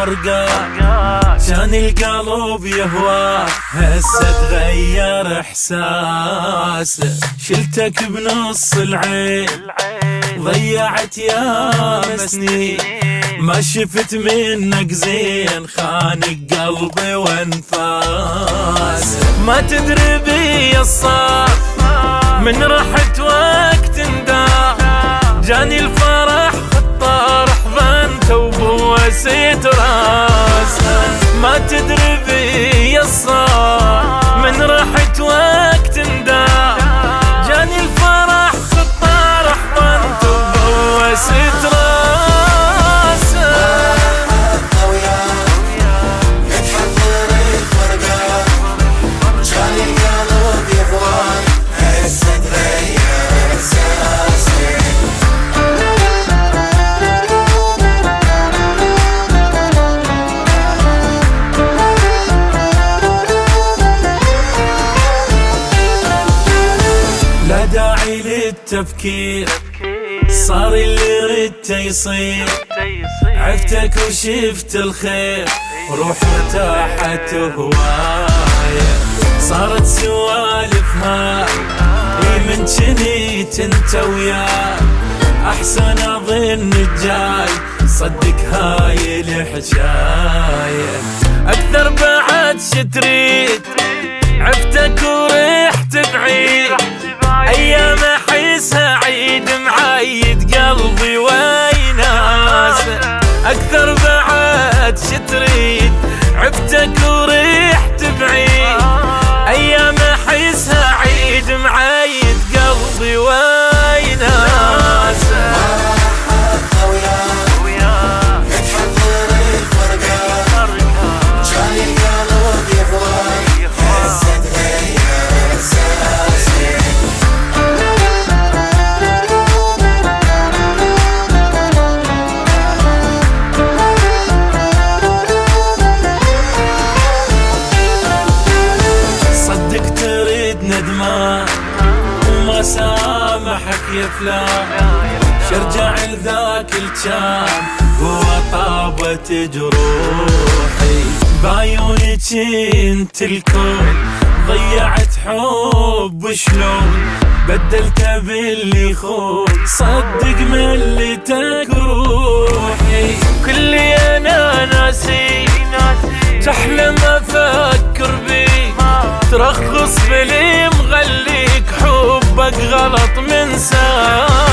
فرقة، كان القلب يهواك هسه تغير احساسه. شلتك بنص العين ضيعت يا سنين، ما شفت منك زين خانق قلبي وانفاس. ما تدري بي الصار من رحت وقت نداء، جاني الفرح خطار حضنت وبوسيت راسه. ما تدري بي الصار من رحت وقت نداء، جاني الفرح خطار حضنت وبوسيت راسه. لا داعي للتفكير، صار اللي ردته يصير. عفتك وشفت الخير وروح ارتاحت هواية. صارت سوالف هاي من جنيت انت وياي، احسن اظن الجاي صدق هاي الحجاية. اكثر بعد شتريد عفتك ورحت بعيد، ايام احسها عيد معيد قلبي ويناسه. اكثر بعد شتريد عفتك ورحت بعيد، ايام احسها عيد معيد قلبي ويناسه. وما سامحك يا فلان، شرجع لذاك الجان هو طابت جروحي. بعيونك انت الكون ضيعت حب شلون بدلته باللي يخون، صدق ملتك روحي. كلي انا ناسي تحلم افكر بيك، ترخص بلي مغليك حبك غلط من ساعة.